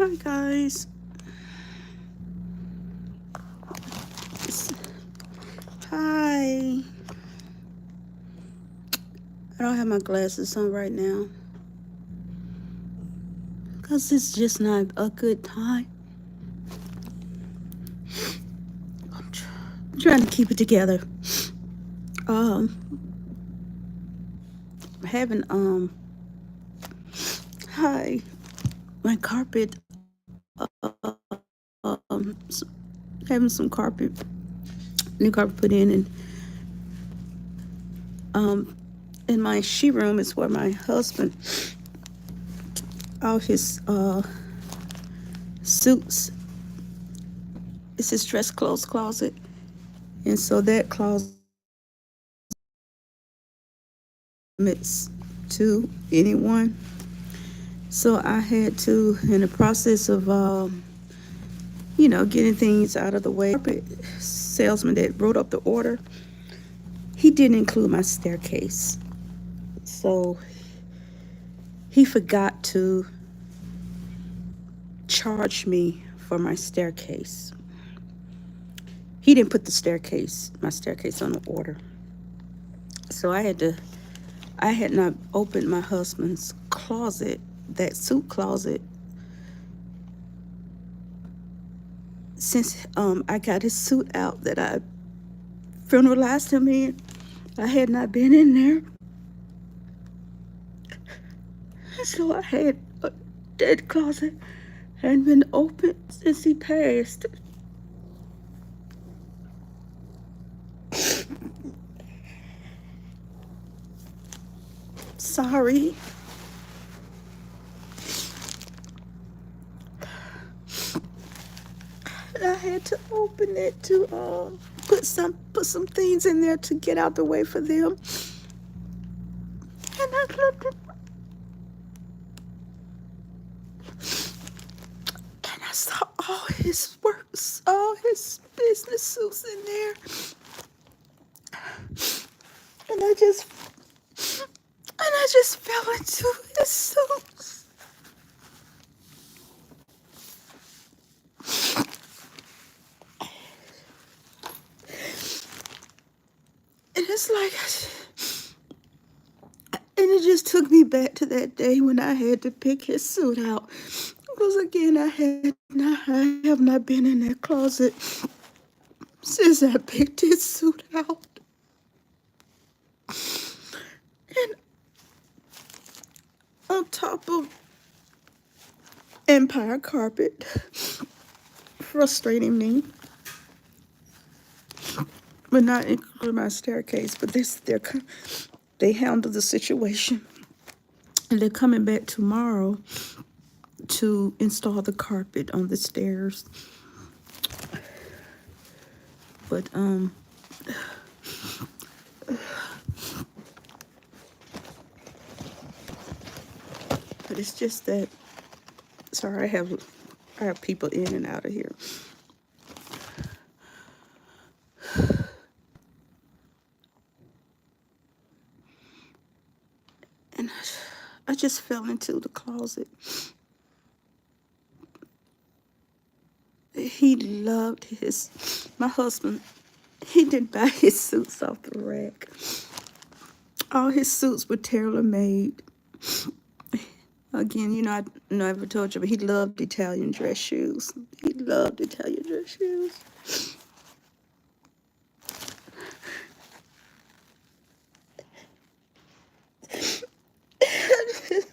Hi guys. Hi. I don't have my glasses on right now because it's just not a good time. I'm trying to keep it together. Um, having hi, my carpet. Having some carpet, new carpet put in, and in my she room is where my husband, all his suits. It's his dress clothes closet, and so that closet limits to anyone. So I had to, in the process of, getting things out of the way, carpet salesman that wrote up the order, he didn't include my staircase. So he forgot to charge me for my staircase. He didn't put my staircase on the order. So I had not opened my husband's closet, that suit closet, since I got his suit out that I funeralized him in. I had not been in there. So I had a dead closet hadn't been opened since he passed. Sorry. I had to open it to put some things in there to get out the way for them. And I looked at, and I saw all his works, all his business suits in there. And I just fell into his suits. And it's like, and it just took me back to that day when I had to pick his suit out. Because again, I have not been in that closet since I picked his suit out. And on top of Empire carpet frustrating me, but not including my staircase. But they handled the situation, and they're coming back tomorrow to install the carpet on the stairs. But it's just that. Sorry, I have people in and out of here. And I just fell into the closet. My husband, he didn't buy his suits off the rack. All his suits were tailor made. Again, I never told you, but he loved Italian dress shoes. He loved Italian dress shoes.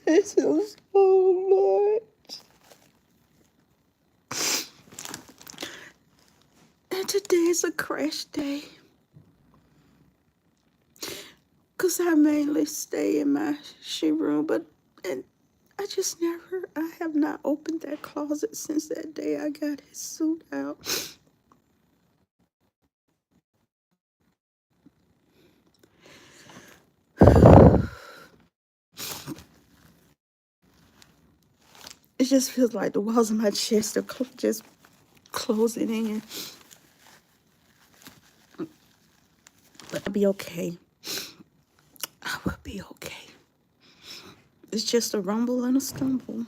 This is so much. And today is a crash day. Because I mainly stay in my she room, and I have not opened that closet since that day I got his suit out. It just feels like the walls of my chest are just closing in. But I'll be okay. I will be okay. It's just a rumble and a stumble.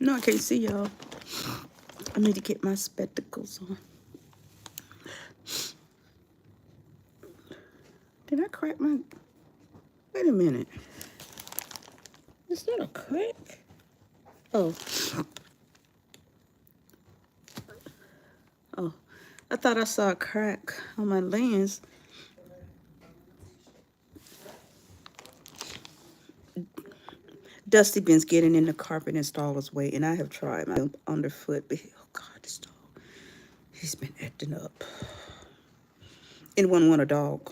No, I can't see y'all. I need to get my spectacles on. Did I crack my... Wait a minute. Is that a crack? Oh. Oh. I thought I saw a crack on my lens. Dusty been's getting in the carpet installer's way, and I have tried my underfoot, but oh God, this dog, he's been acting up. And wouldn't want a dog.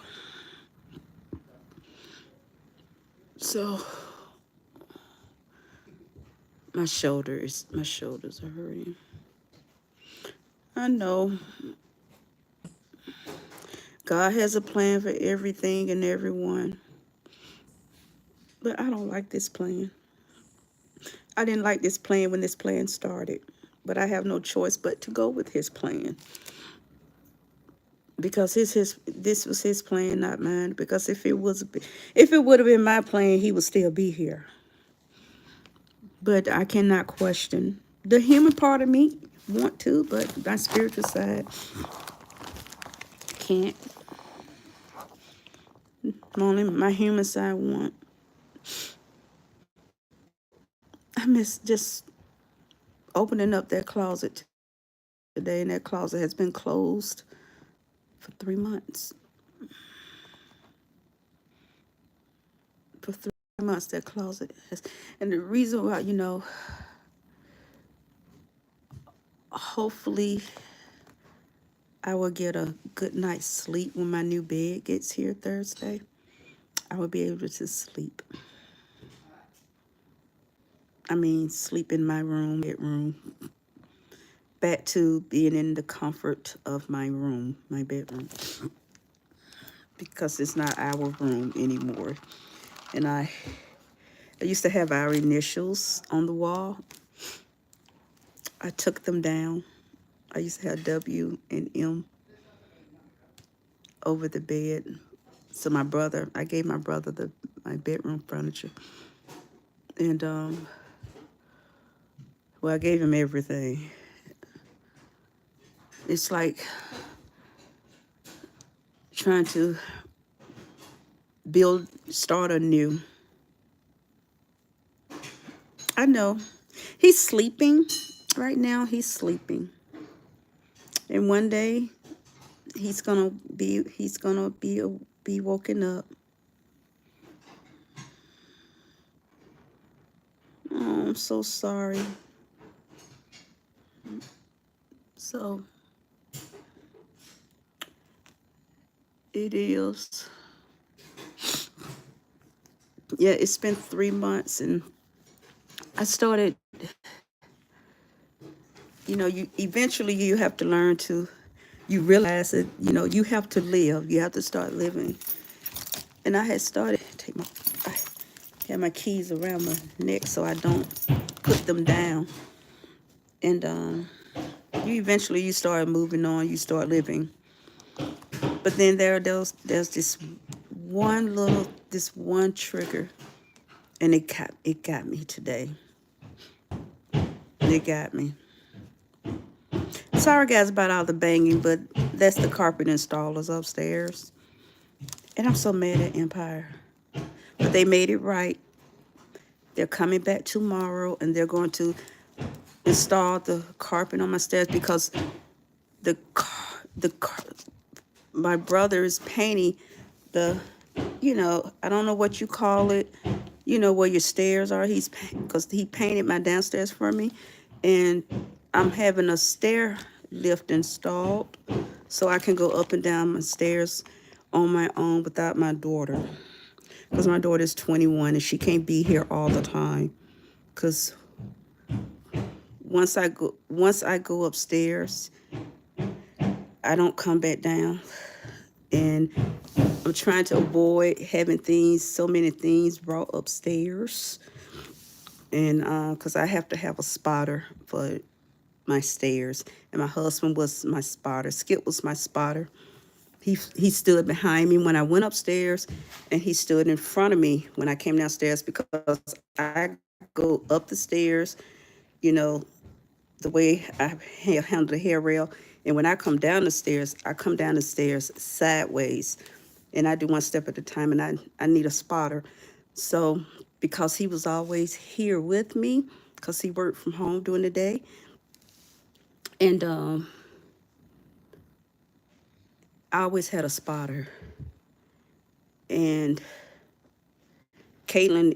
So my shoulders are hurting. I know God has a plan for everything and everyone, but I don't like this plan. I didn't like this plan when this plan started, but I have no choice but to go with his plan. Because this was his plan, not mine. Because if it would have been my plan, he would still be here. But I cannot question the human part of me want to, but my spiritual side can't. Only my human side want. I miss just opening up that closet today, and that closet has been closed for 3 months. For 3 months, that closet has, and the reason why, hopefully I will get a good night's sleep when my new bed gets here Thursday. I will be able to sleep. I mean, sleep in my room, bedroom. Back to being in the comfort of my room, my bedroom. Because it's not our room anymore. And I used to have our initials on the wall. I took them down. I used to have W and M over the bed. So I gave my brother my bedroom furniture. And, well, I gave him everything. It's like trying to start anew. I know. He's sleeping right now. He's sleeping. And one day he's gonna be woken up. Oh, I'm so sorry. So it is. Yeah, it's been 3 months, and I started, you eventually you have to learn to, you realize that, you have to live. You have to start living. And I had started, I had my keys around my neck so I don't put them down. And you start moving on, you start living. But then there's this one trigger, and it got me today. It got me. Sorry guys about all the banging, but that's the carpet installers upstairs. And I'm so mad at Empire. But they made it right. They're coming back tomorrow, and they're going to install the carpet on my stairs because my brother is painting the, I don't know what you call it, where your stairs are. Because he painted my downstairs for me, and I'm having a stair lift installed so I can go up and down my stairs on my own without my daughter. Because my daughter is 21 and she can't be here all the time. Because once I go upstairs, I don't come back down. And I'm trying to avoid having so many things brought upstairs. And because I have to have a spotter for my stairs. And my husband was my spotter. Skip was my spotter. He stood behind me when I went upstairs, and he stood in front of me when I came downstairs, because I go up the stairs you know, the way I handle the hair rail. And when I come down the stairs, I come down the stairs sideways, and I do one step at a time, and I need a spotter. So because he was always here with me, because he worked from home during the day, and I always had a spotter. And Caitlin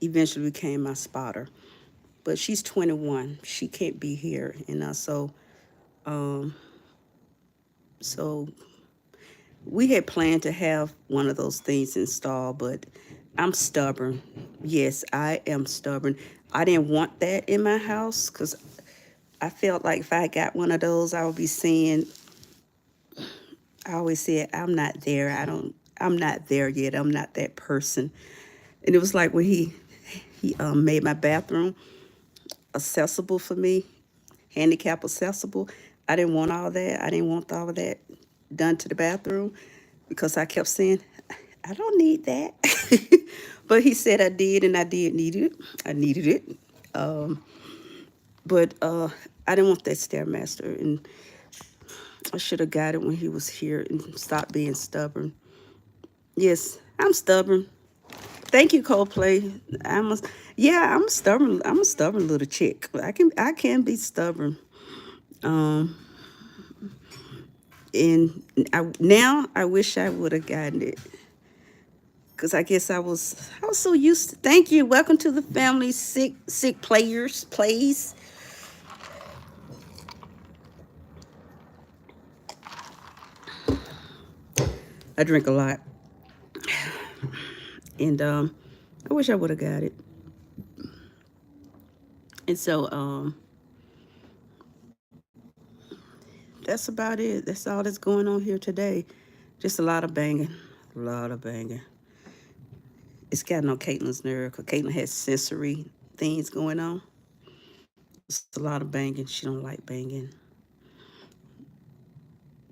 eventually became my spotter, but she's 21. She can't be here, and um, so we had planned to have one of those things installed, but I'm stubborn. Yes, I am stubborn. I didn't want that in my house because I felt like if I got one of those, I would be saying, I always said, I'm not there. I'm not there yet. I'm not that person. And it was like when he made my bathroom accessible for me, handicap accessible. I didn't want all that. I didn't want all of that done to the bathroom because I kept saying, I don't need that. But he said I did, and I did need it. I needed it. Um, but I didn't want that Stairmaster, and I should have got it when he was here and stopped being stubborn. Yes, I'm stubborn. Thank you, Coldplay. I'm stubborn. I'm a stubborn little chick. I can be stubborn. Um, and now I wish I would have gotten it because I guess I was so used to. Thank you. Welcome to the family. Sick players plays. I drink a lot, and I wish I would have got it. And so that's about it. That's all that's going on here today. Just a lot of banging, a lot of banging. It's gotten on Caitlin's nerve because Caitlin has sensory things going on. It's a lot of banging. She don't like banging,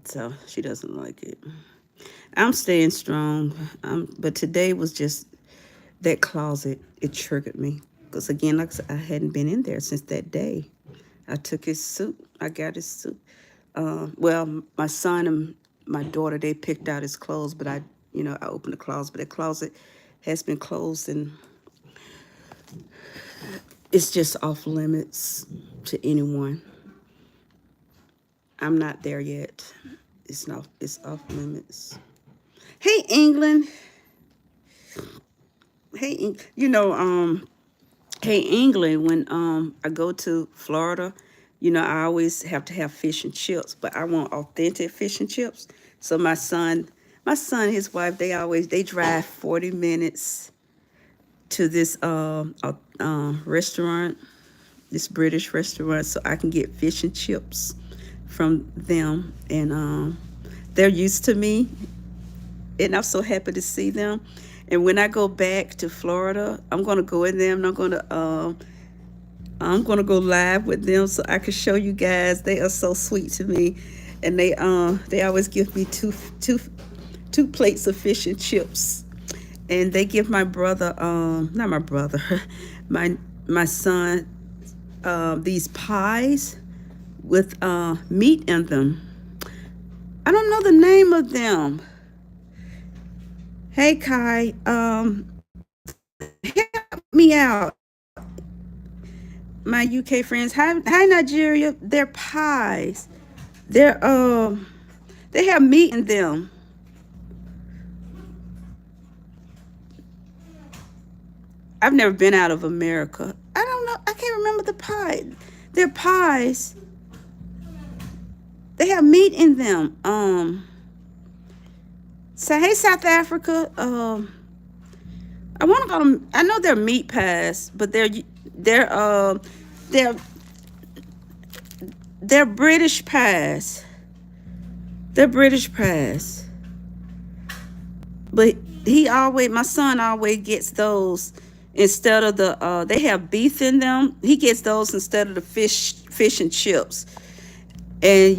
so she doesn't like it. I'm staying strong, but today was just that closet. It triggered me because again, like I said, I hadn't been in there since that day. I took his suit. I got his suit. Well, my son and my daughter, they picked out his clothes, but I opened the closet, but that closet has been closed, and it's just off limits to anyone. I'm not there yet. It's off limits. Hey, England. Hey, England, when I go to Florida, I always have to have fish and chips, but I want authentic fish and chips. So my son, his wife, they drive 40 minutes to this restaurant, this British restaurant, so I can get fish and chips from them, and they're used to me, and I'm so happy to see them. And when I go back to Florida, I'm gonna go in there and I'm gonna go live with them so I can show you guys. They are so sweet to me, and they always give me two plates of fish and chips, and they give my brother not my brother, my my son these pies with meat in them. I don't know the name of them. Hey Kai, help me out. My UK friends, hi Nigeria. They're pies. They're they have meat in them. I've never been out of America. I don't know. I can't remember the pie. They're pies. They have meat in them. So hey South Africa. I want to call them. I know they're meat pies, but they're they're they're British pies. They're British pies. But my son always gets those instead of they have beef in them. He gets those instead of the fish and chips. And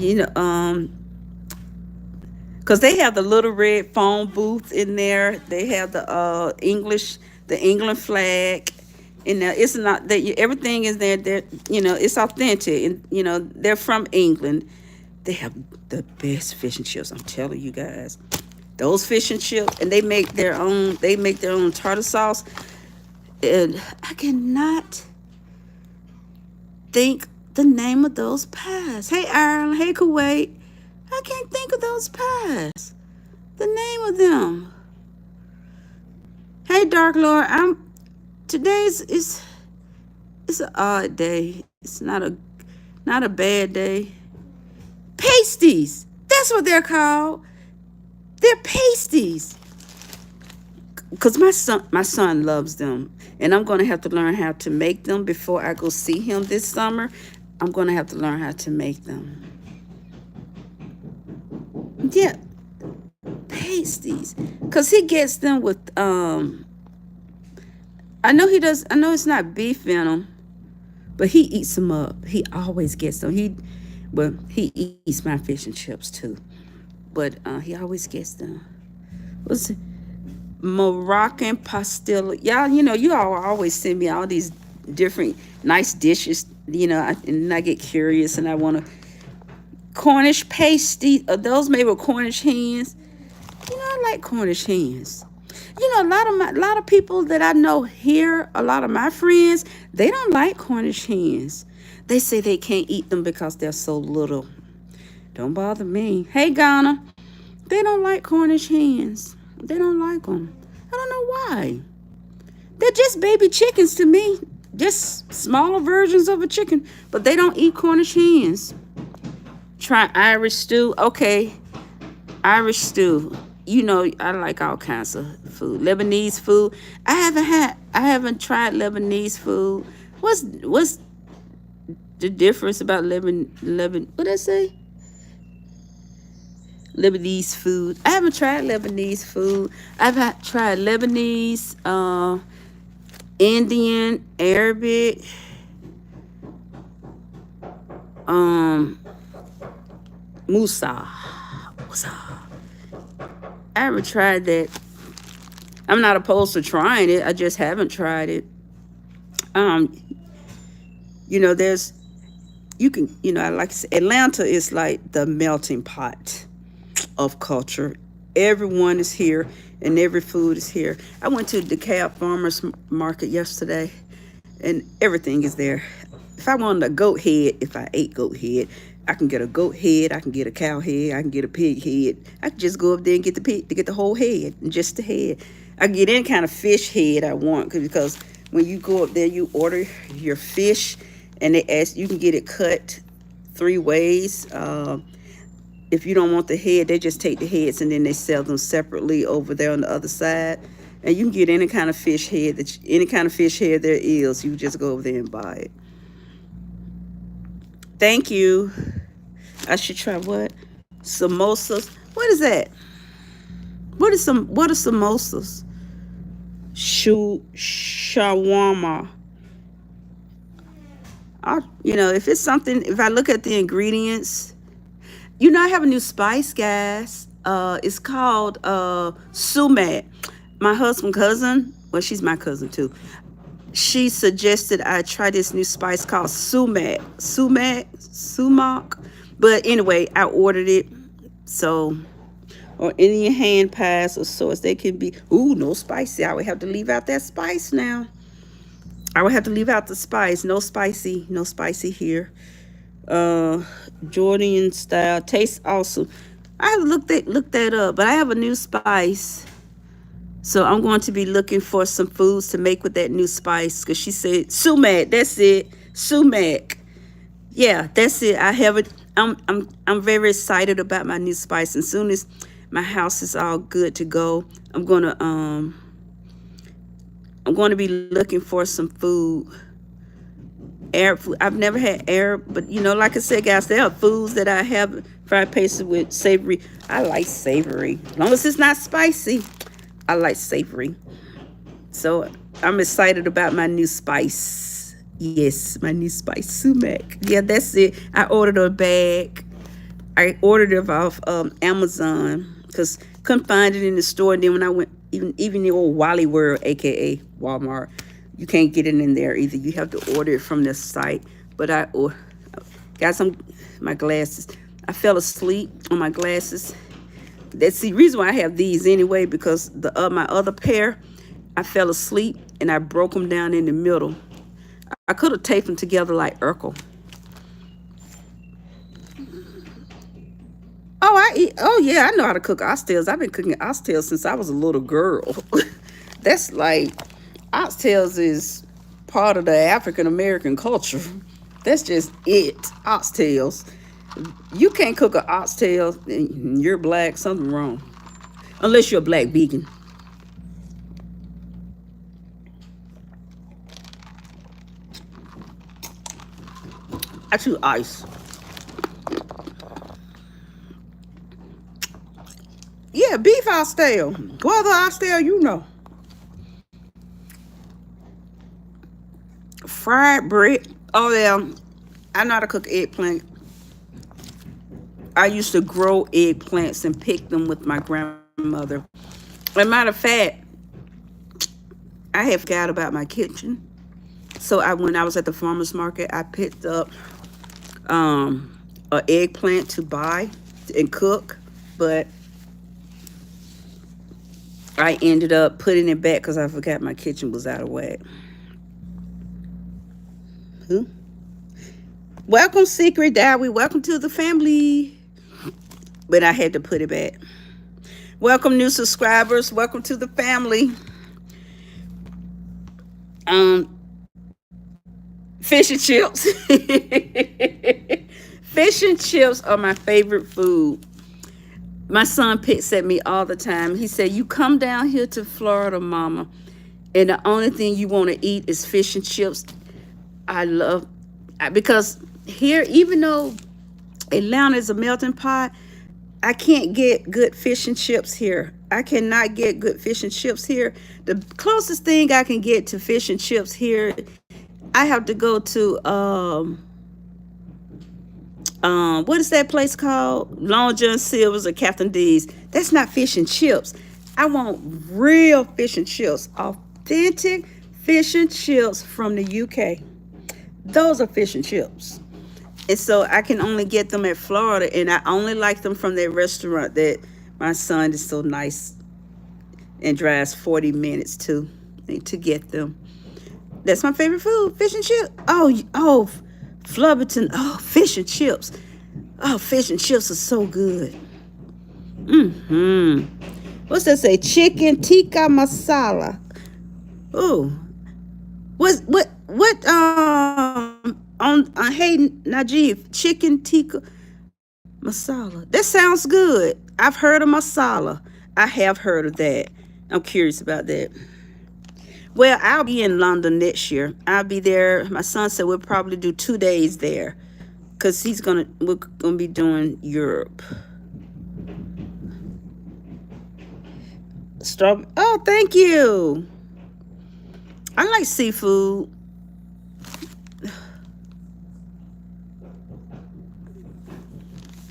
because they have the little red phone booth in there. They have the England flag, And now it's not that everything is there. That it's authentic, and they're from England. They have the best fish and chips. I'm telling you guys, those fish and chips, and they make their own. They make their own tartar sauce, and I cannot think the name of those pies. Hey Ireland, hey Kuwait, I can't think of those pies. The name of them. Hey Dark Lord, today's is it's an odd day. It's not a bad day. Pasties. That's what they're called. They're pasties. Cause my son loves them, and I'm gonna have to learn how to make them before I go see him this summer. I'm gonna have to learn how to make them. Yeah, pasties. Cause he gets them with I know he does. I know it's not beef in them, but he eats them up. He always gets them. He eats my fish and chips too, but he always gets them. What's it? Moroccan pastel. Y'all, you all always send me all these different nice dishes. And I get curious, and I want to Cornish pasty. Are those made with Cornish hens? I like Cornish hens. A lot of people that I know here, a lot of my friends, they don't like Cornish hens. They say they can't eat them because they're so little. Don't bother me. Hey, Ghana, they don't like Cornish hens. They don't like them. I don't know why. They're just baby chickens to me. Just smaller versions of a chicken. But they don't eat Cornish hens. Try Irish stew. Okay, Irish stew. I like all kinds of food. Lebanese food. I haven't tried Lebanese food. What's the difference about what did I say? Lebanese food. I haven't tried Lebanese food. I've tried Lebanese, Indian, Arabic, Musa. I haven't tried that. I'm not opposed to trying it. I just haven't tried it. There's I like to say Atlanta is like the melting pot of culture. Everyone is here and every food is here. I went to the DeKalb Farmers Market yesterday and everything is there. If I wanted a goat head, if I ate goat head, I can get a goat head, I can get a cow head, I can get a pig head. I can just go up there and get the whole head, and just the head. I can get any kind of fish head I want because when you go up there, you order your fish, and they ask you can get it cut 3 ways. If you don't want the head, they just take the heads and then they sell them separately over there on the other side. And you can get any kind of fish head there is. You just go over there and buy it. Thank you. I should try what? Samosas. What is that? What are samosas? Shawarma. If I look at the ingredients, I have a new spice, guys. It's called sumac. My husband's cousin, well, she's my cousin too. She suggested I try this new spice called sumac. But anyway, I ordered it. So, or any hand pies or sauce, they can be, no spicy. I would have to leave out that spice now. I would have to leave out the spice. No spicy here. Jordan style. Tastes awesome. I have looked that up, but I have a new spice. So I'm going to be looking for some foods to make with that new spice. Because she said, sumac, that's it. Sumac. Yeah, that's it. I have it. I'm very excited about my new spice. And as soon as my house is all good to go, I'm gonna be looking for some food. Arab food. I've never had Arab, but like I said, guys, there are foods that I have fried pasted with savory. I like savory. As long as it's not spicy, I like savory. So I'm excited about my new spice. Yes, my new spice, sumac. Yeah, that's it. I ordered a bag. I ordered it off Amazon because couldn't find it in the store. And then when I went, even the old Wally World, aka Walmart, You can't get it in there either. You have to order it from this site. But got some my glasses. I fell asleep on my glasses. That's the reason why I have these anyway, because the my other pair, I fell asleep and I broke them down in the middle. I could have taped them together like Urkel. Oh, I eat. Oh, yeah, I know how to cook oxtails. I've been cooking oxtails since I was a little girl. That's like, oxtails is part of the African American culture. That's just it. Oxtails. You can't cook an oxtail and you're black, something wrong. Unless you're a black vegan. I choose ice. Yeah, beef oxtail. What other oxtail you know? Fried bread. Oh, yeah. I know how to cook eggplant. I used to grow eggplants and pick them with my grandmother. As a matter of fact, I had forgot about my kitchen. So when I was at the farmer's market, I picked up an eggplant to buy and cook. But I ended up putting it back because I forgot my kitchen was out of whack. Who? Welcome, Secret Diary. Welcome to the family. But I had to put it back. Welcome, new subscribers. Welcome to the family. Fish and chips. Fish and chips are my favorite food. My son picks at me all the time. He said, you come down here to Florida, mama, and the only thing you want to eat is fish and chips. Because here, even though Atlanta is a melting pot, I can't get good fish and chips here. I cannot get good fish and chips here. The closest thing I can get to fish and chips here, I have to go to what is that place called? Long John Silver's or Captain D's. That's not fish and chips. I want real fish and chips, authentic fish and chips from the UK. Those are fish and chips. And so I can only get them at Florida, and I only like them from that restaurant that my son is so nice and drives 40 minutes to get them. That's my favorite food, fish and chips. Oh, Flubberton. Oh, fish and chips. Oh, fish and chips are so good. What's that say? Chicken tikka masala. Oh, what on hey Najib, chicken tikka masala. That sounds good. I've heard of masala. I have heard of that. I'm curious about that. Well, I'll be in London next year. I'll be there. My son said we'll probably do 2 days there, because we're gonna be doing Europe. Strawberry. Oh, thank you. I like seafood.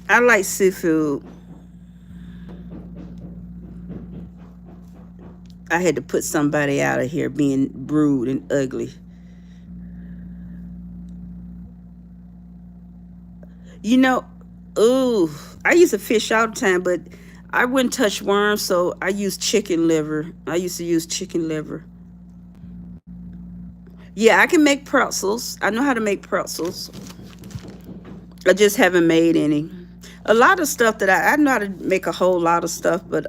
I like seafood. I had to put somebody out of here being rude and ugly. You know, ooh, I used to fish all the time, but I wouldn't touch worms, so I use chicken liver. I used to use chicken liver. Yeah, I can make pretzels. I know how to make pretzels. I just haven't made any. A lot of stuff that I know how to make a whole lot of stuff, but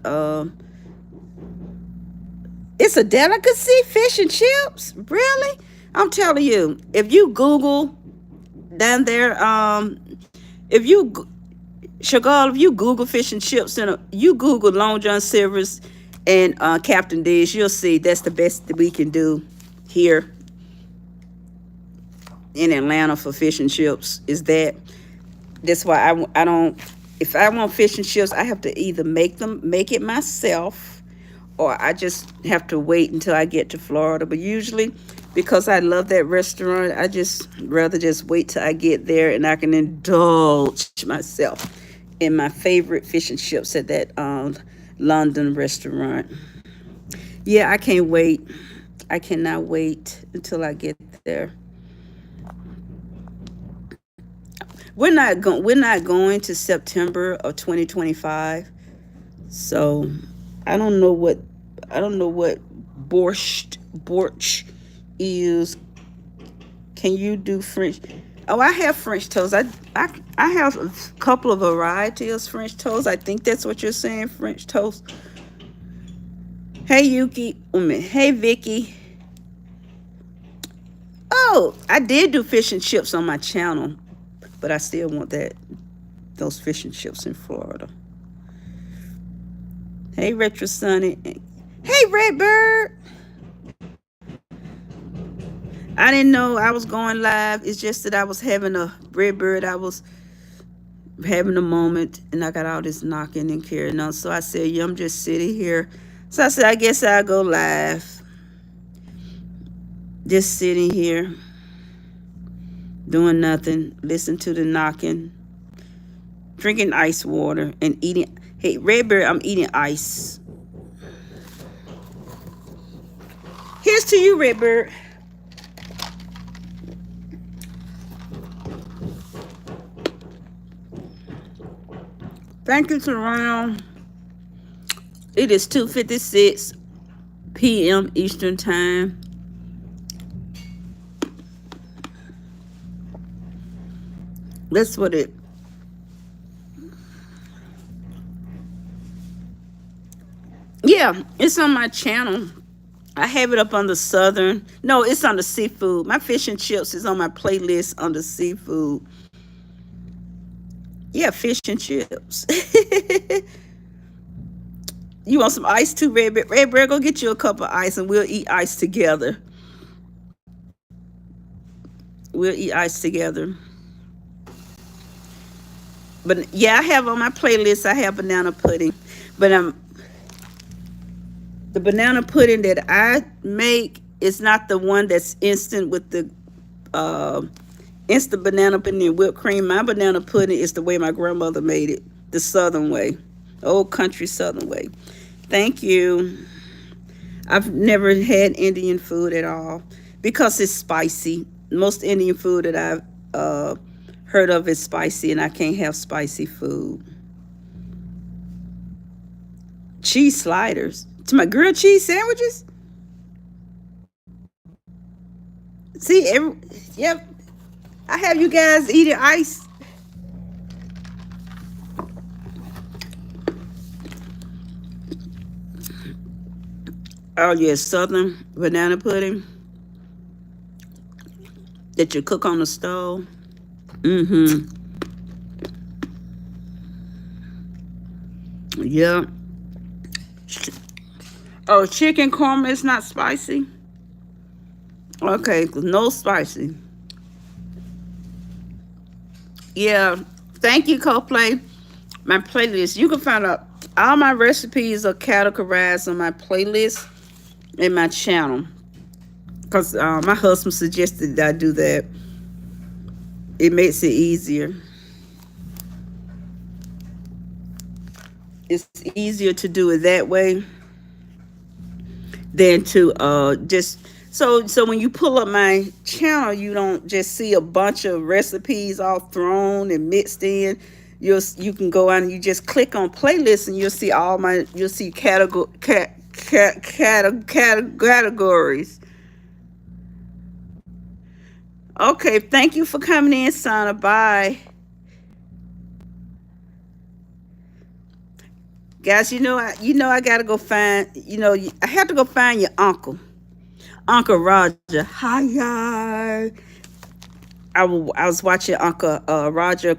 it's a delicacy, fish and chips. Really? I'm telling you, if you Google down there, if you Chagall, if you Google fish and chips, and you Google Long John Silver's and Captain D's, you'll see that's the best that we can do here in Atlanta for fish and chips. Is that's why I don't. If I want fish and chips, I have to either make it myself, or I just have to wait until I get to Florida. But usually, because I love that restaurant, I just rather just wait till I get there and I can indulge myself in my favorite fish and chips at that London restaurant. Yeah, I can't wait. I cannot wait until I get there. We're not going to September of 2025. So I don't know what borscht is. Can you do French? Oh, I have French toast. I have a couple of varieties of French toast. I think that's what you're saying, French toast. Hey Yuki, hey Vicky. Oh, I did do fish and chips on my channel, but I still want those fish and chips in Florida. Hey Retro Sunny. Hey Redbird. I didn't know I was going live. It's just that I was having a Redbird. I was having a moment and I got all this knocking and carrying on. So I said, yeah, I'm just sitting here. So I said, I guess I'll go live. Just sitting here, doing nothing, listen to the knocking, drinking ice water, and eating. Hey, Redbird, I'm eating ice. Here's to you, Redbird. Thank you, Teron. It is 2:56 p.m. Eastern Time. That's what it. Yeah, it's on my channel. I have it up on the southern. No, it's on the seafood. My fish and chips is on my playlist on the seafood. Yeah, fish and chips. You want some ice too, Red Bear? Red Bear, go get you a cup of ice and we'll eat ice together. We'll eat ice together. But yeah, I have on my playlist, I have banana pudding. But the banana pudding that I make is not the one that's instant with the uh, instant banana pudding and whipped cream. My banana pudding is the way my grandmother made it, the southern way, old country southern way. Thank you. I've never had Indian food at all because it's spicy. Most Indian food that I've heard of is spicy, and I can't have spicy food. Cheese sliders to my grilled cheese sandwiches. See, yep, I have you guys eating ice. Oh yeah, southern banana pudding that you cook on the stove. Mm-hmm. Yeah. Oh, chicken korma is not spicy. Okay, no spicy. Yeah. Thank you, Coldplay. My playlist. You can find out all my recipes are categorized on my playlist in my channel. Because my husband suggested that I do that. It makes it easier. It's easier to do it that way than to just so when you pull up my channel, you don't just see a bunch of recipes all thrown and mixed in. You can go out and you just click on playlists and you'll see categories. Okay, thank you for coming in, Sana. Bye. Guys, I gotta go find, I have to go find your Uncle Roger. Hi. I was watching Uncle Roger.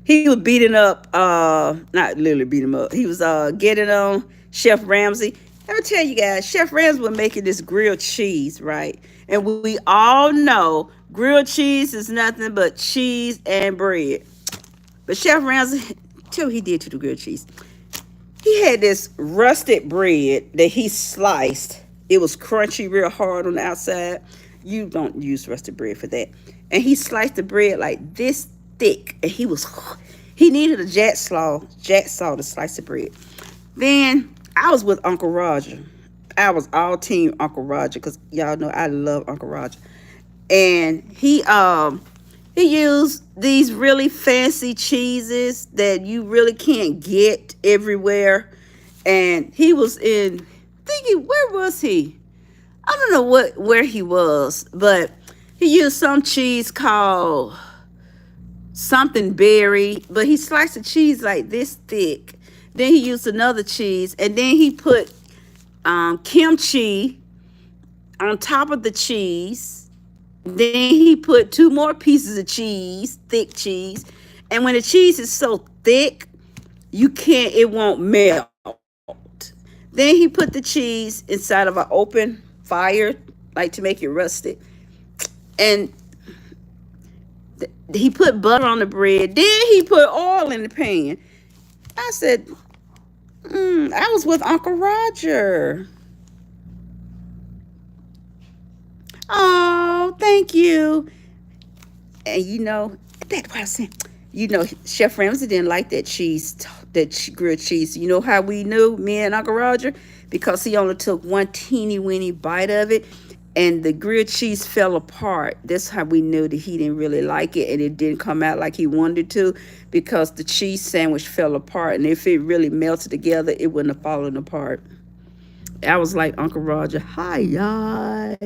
He was beating up, not literally beating him up. He was getting on Chef Ramsay. Let me tell you guys, Chef Ramsay was making this grilled cheese, right? And we all know grilled cheese is nothing but cheese and bread. But Chef Ramsay, tell what he did to the grilled cheese. He had this rusted bread that he sliced. It was crunchy, real hard on the outside. You don't use rusted bread for that. And he sliced the bread like this thick. And he needed a jack saw to slice the bread. Then I was with Uncle Roger. I was all team Uncle Roger because y'all know I love Uncle Roger. And he used these really fancy cheeses that you really can't get everywhere. And he was in thinking, where was he? I don't know where he was, but he used some cheese called something berry, but he sliced the cheese like this thick. Then he used another cheese, and then he put kimchi on top of the cheese. Then he put two more pieces of cheese, thick cheese. And when the cheese is so thick, it won't melt. Then he put the cheese inside of an open fire, like to make it rusted. And he put butter on the bread. Then he put oil in the pan. I said, I was with Uncle Roger. Oh, thank you. And that's what I was saying. Chef Ramsay didn't like that grilled cheese. You know how we knew, me and Uncle Roger? Because he only took one teeny weeny bite of it, and the grilled cheese fell apart. That's how we knew that he didn't really like it, and it didn't come out like he wanted to, because the cheese sandwich fell apart, and if it really melted together, it wouldn't have fallen apart. I was like Uncle Roger, hi, y'all.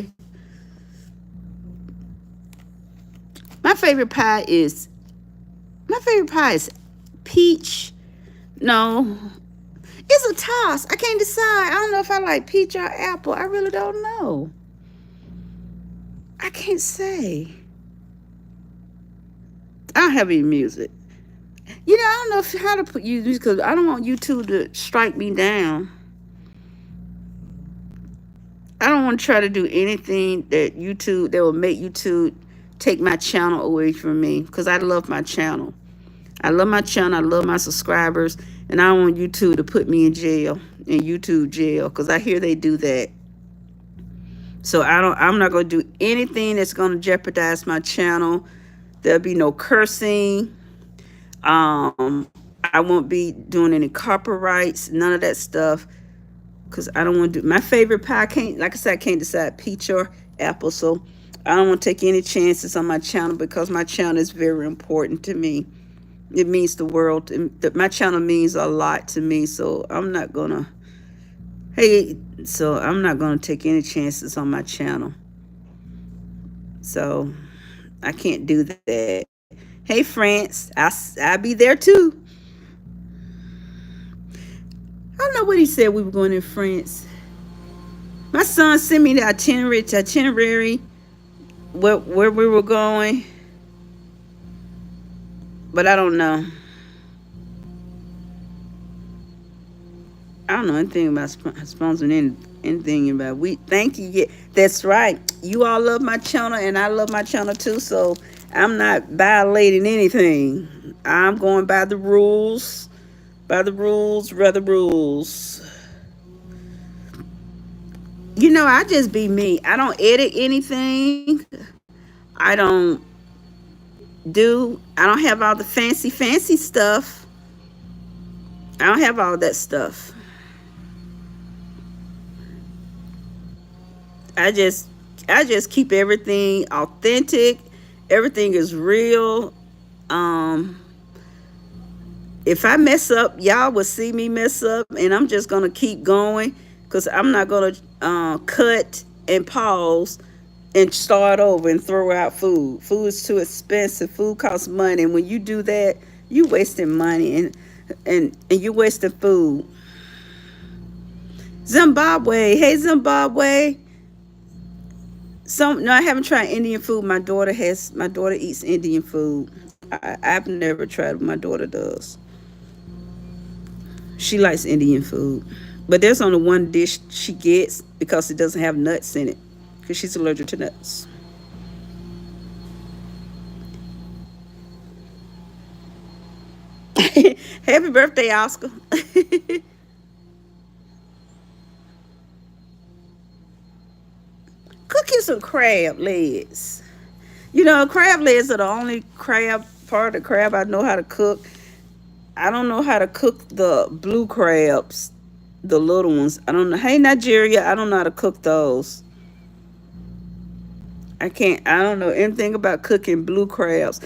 My favorite pie is peach. No, it's a toss. I can't decide. I don't know if I like peach or apple. I really don't know. I can't say. I don't have any music. I don't know how to put music because I don't want YouTube to strike me down. I don't want to try to do anything that will make YouTube take my channel away from me, because I love my channel. I love my channel. I love my subscribers, and I don't want YouTube to put me in YouTube jail, because I hear they do that. So I'm not going to do anything that's going to jeopardize my channel. There'll be no cursing. I won't be doing any copyrights, none of that stuff, because I don't want to do my favorite pie. Like I said, I can't decide peach or apple. So I don't want to take any chances on my channel, because my channel is very important to me. It means the world. My channel means a lot to me. So I'm not gonna take any chances on my channel. So I can't do that. Hey, France, I'll be there too. I don't know what he said we were going in France. My son sent me the itinerary where we were going, but I don't know. I don't know anything about sponsoring anything about we. Thank you. Yeah, that's right. You all love my channel, and I love my channel too. So I'm not violating anything. I'm going by the rules. By the rules, rather rules. I just be me. I don't edit anything. I don't have all the fancy stuff. I don't have all that stuff. I just keep everything authentic. Everything is real. If I mess up, y'all will see me mess up, and I'm just gonna keep going, because I'm not gonna cut and pause and start over and throw out food. Food is too expensive. Food costs money, and when you do that, you wasting money and you wasting food. Zimbabwe, hey Zimbabwe. No, I haven't tried Indian food. My daughter eats Indian food. I've never tried what my daughter does. She likes Indian food. But there's only one dish she gets because it doesn't have nuts in it, because she's allergic to nuts. Happy birthday, Oscar. Cook you some crab legs. Crab legs are the only part of the crab I know how to cook. I don't know how to cook the blue crabs. The little ones. I don't know. Hey, Nigeria, I don't know how to cook those. I can't. I don't know anything about cooking blue crabs.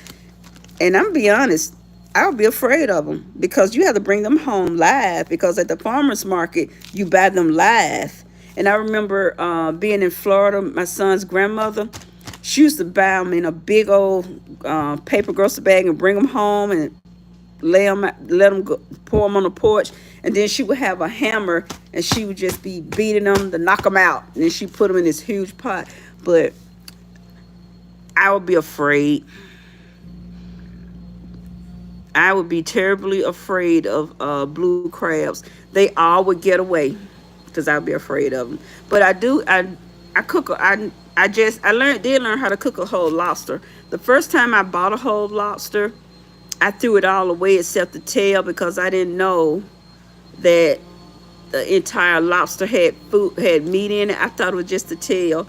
And I'm be honest, I would be afraid of them because you have to bring them home live. Because at the farmers market, you buy them live. And I remember being in Florida, my son's grandmother, she used to buy them in a big old paper grocery bag and bring them home and lay them, let them go, pour them on the porch, and then she would have a hammer and she would just be beating them to knock them out. And then she put them in this huge pot. But I would be afraid. I would be terribly afraid of blue crabs. They all would get away because I'd be afraid of them. But I do. I cook. I learned how to cook a whole lobster. The first time I bought a whole lobster, I threw it all away except the tail because I didn't know that the entire lobster had meat in it. I thought it was just the tail,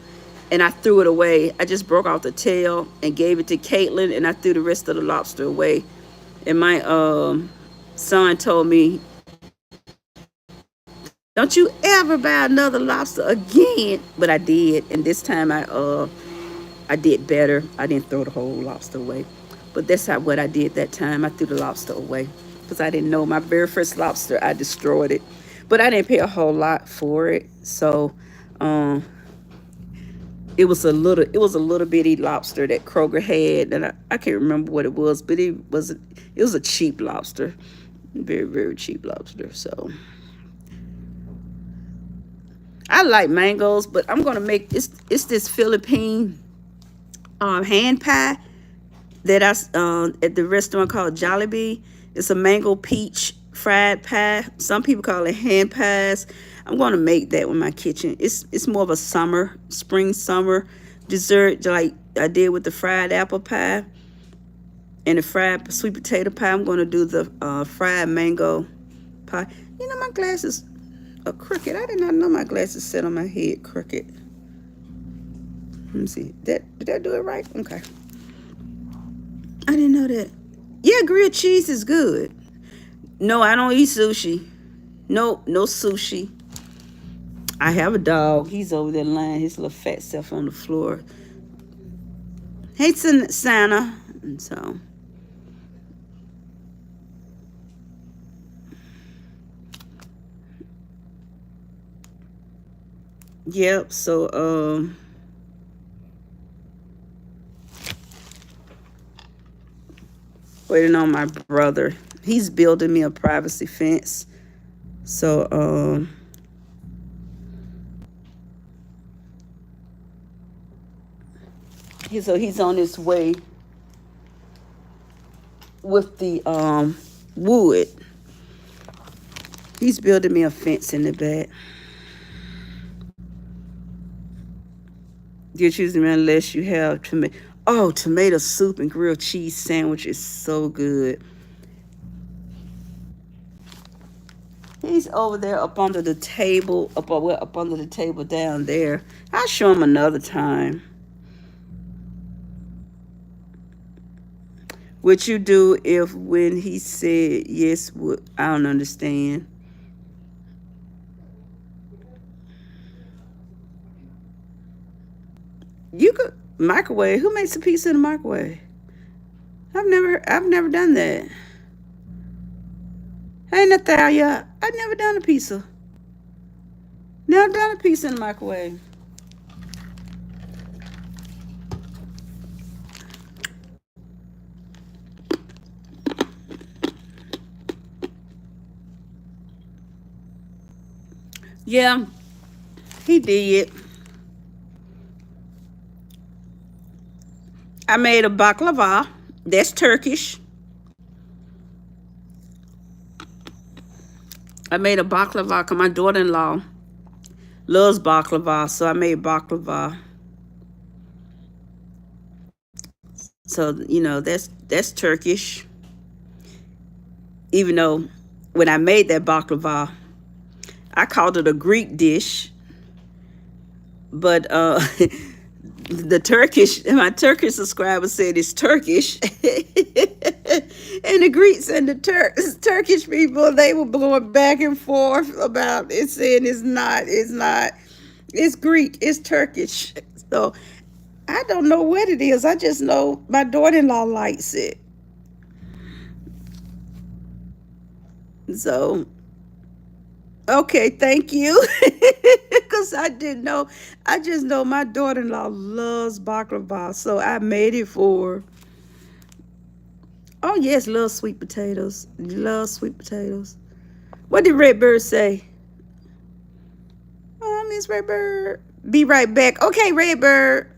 and I threw it away. I just broke off the tail and gave it to Caitlin, and I threw the rest of the lobster away. And my son told me, "Don't you ever buy another lobster again." But I did, and this time I did better. I didn't throw the whole lobster away, but that's not what I did that time. I threw the lobster away because I didn't know. My very first lobster, I destroyed it, but I didn't pay a whole lot for it. So um, it was a little bitty lobster that Kroger had, and I can't remember what it was, but it was a cheap lobster, very very cheap lobster. So I like mangoes, but I'm gonna make it's this Philippine hand pie that I at the restaurant called Jollibee. It's a mango peach fried pie. Some people call it hand pies. I'm going to make that with my kitchen. It's more of a spring summer dessert, like I did with the fried apple pie and the fried sweet potato pie. I'm going to do the fried mango pie. You know, my glasses are crooked. I did not know my glasses sat on my head crooked. Let me see. Did that do it right? Okay. I didn't know that. Yeah, grilled cheese is good. No, I don't eat sushi. No, no sushi. I have a dog. He's over there lying his little fat self on the floor. Hey, Santa. And so, yep. So, waiting on my brother. He's building me a privacy fence. So, he's on his way with the wood. He's building me a fence in the back. You're choosing unless you have tomato. Oh, tomato soup and grilled cheese sandwich is so good. He's over there up under the table, up under the table down there. I'll show him another time. What you do if when he said yes, I don't understand. You could microwave. Who makes a pizza in the microwave? I've never done that. Hey Natalia, I've never done a pizza. Never done a pizza in the microwave. Yeah, he did. I made a baklava. That's Turkish. I made a baklava because my daughter-in-law loves baklava, so I made baklava. So that's Turkish. Even though when I made that baklava, I called it a Greek dish, but The Turkish, my Turkish subscriber said it's Turkish. And the Greeks and the Turkish people, they were blowing back and forth about it, saying it's not, it's Greek, it's Turkish. So I don't know what it is. I just know my daughter-in-law likes it. So okay, thank you. Because I didn't know. I just know my daughter-in-law loves baklava, so I made it for her. Oh yes, love sweet potatoes. Love sweet potatoes. What did Redbird say? Oh, Miss Redbird. Be right back. Okay, Redbird.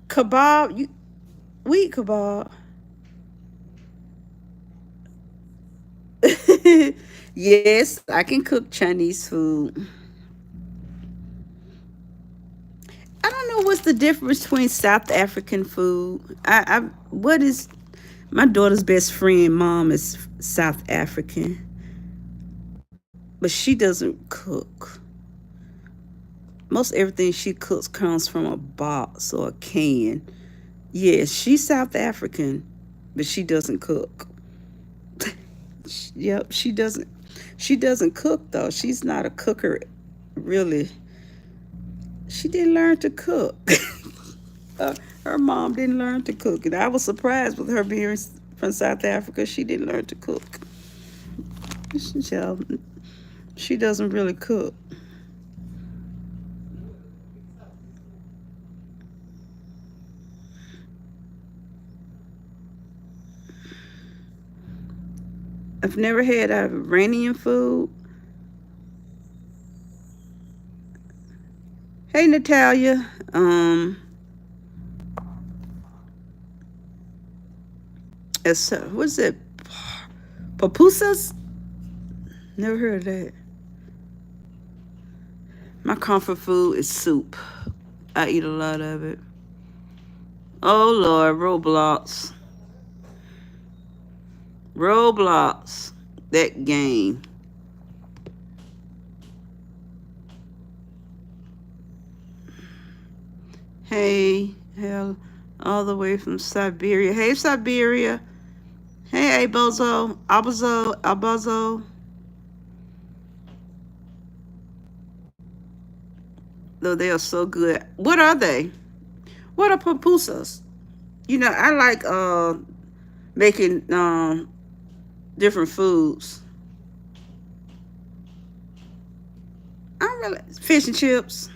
Kebab. We eat kebab. Yes, I can cook Chinese food. I don't know what's the difference between South African food. What is my daughter's best friend? Mom is South African, but she doesn't cook. Most everything she cooks comes from a box or a can. Yes, she's South African, but she doesn't cook. Yep, she doesn't. She doesn't cook though. She's not a cooker, really. She didn't learn to cook. uh, Her mom didn't learn to cook, and I was surprised with her being from South Africa. She didn't learn to cook. So she doesn't really cook. I've never had Iranian food. Hey, Natalia. What's it? Pupusas? Never heard of that. My comfort food is soup. I eat a lot of it. Oh Lord, Roblox. Roblox. That game. Hey, hell, all the way from Siberia. Hey, Siberia. Hey, Abozo. Abazo. Abazo. Though they are so good. What are they? What are pupusas? You know, I like making different foods. I really fish and chips.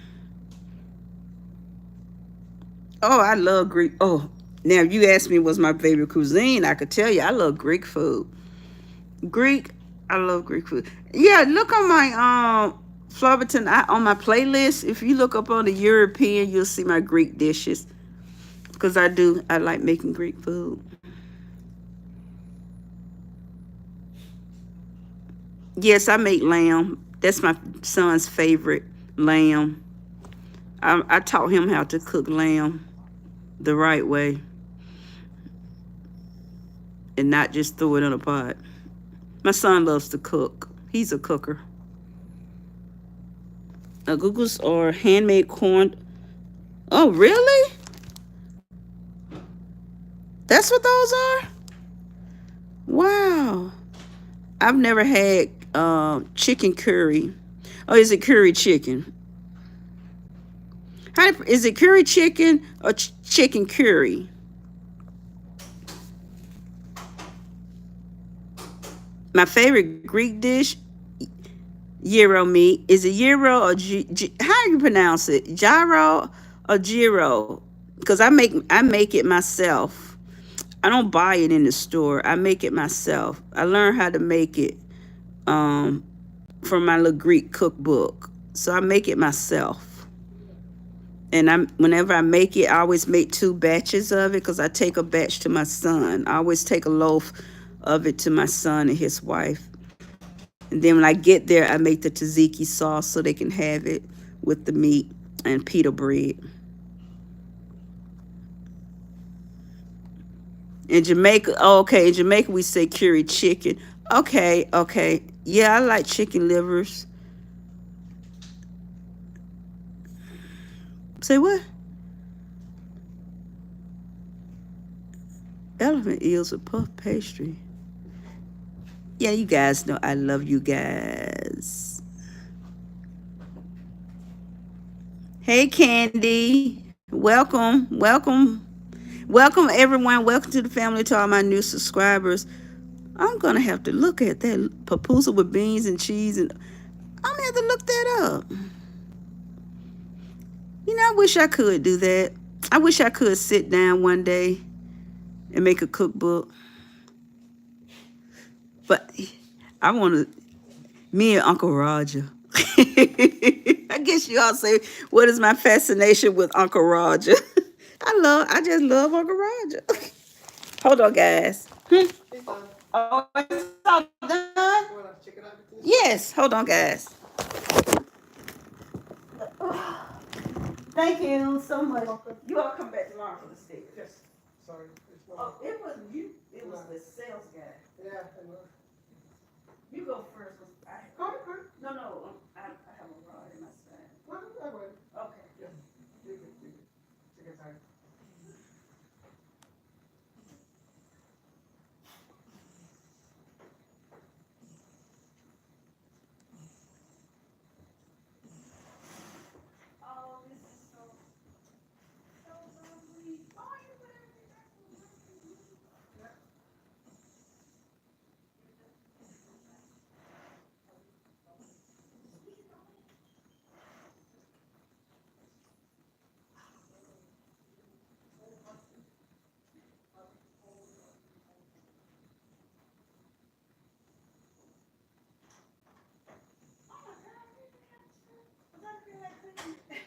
Oh, I love Greek. Oh, now you asked me what's my favorite cuisine. I could tell you I love Greek food. Greek, I love Greek food. Yeah, look on my Florberton on my playlist. If you look up on the European, you'll see my Greek dishes. Because I like making Greek food. Yes, I make lamb. That's my son's favorite, lamb. I taught him how to cook lamb the right way and not just throw it in a pot. My son loves to cook. He's a cooker. Googles or handmade corn. Oh, really? That's what those are? Wow. I've never had chicken curry. Oh, is it curry chicken? Is it curry chicken or chicken curry? My favorite Greek dish, gyro meat. Is it gyro or how do you pronounce it? Gyro or gyro? Because I make it myself. I don't buy it in the store. I make it myself. I learned how to make it from my little Greek cookbook. So I make it myself. And whenever I make it, I always make 2 batches of it because I take a batch to my son. I always take a loaf of it to my son and his wife. And then when I get there, I make the tzatziki sauce so they can have it with the meat and pita bread. In Jamaica, okay, in Jamaica we say curry chicken. Okay. Yeah, I like chicken livers. Say what? Elephant ears with puff pastry. Yeah, you guys know I love you guys. Hey, Candy. Welcome. Welcome. Welcome, everyone. Welcome to the family, to all my new subscribers. I'm going to have to look at that papoose with beans and cheese. And I'm going to have to look that up. You know, I wish I could do that. I wish I could sit down one day and make a cookbook. But I want to, me and Uncle Roger. I guess you all say, what is my fascination with Uncle Roger? I just love Uncle Roger. Hold on, guys. Oh, it's all done? Yes, hold on, guys. Thank you so much. You all come back tomorrow for the steak. Yes. Sorry. Oh, it wasn't you. It was the sales guy. Yeah, I know. You go first. No. I have a rod in my side. I will. Okay. Yes. You can. Take your time. Oh, this is so lovely. Oh, you put everything back.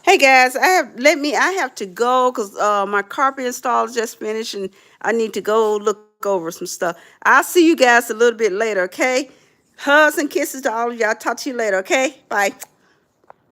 Hey guys, I have to go because my carpet install just finished and I need to go look over some stuff. I'll see you guys a little bit later, okay? Hugs and kisses to all of y'all. Talk to you later, okay? Bye.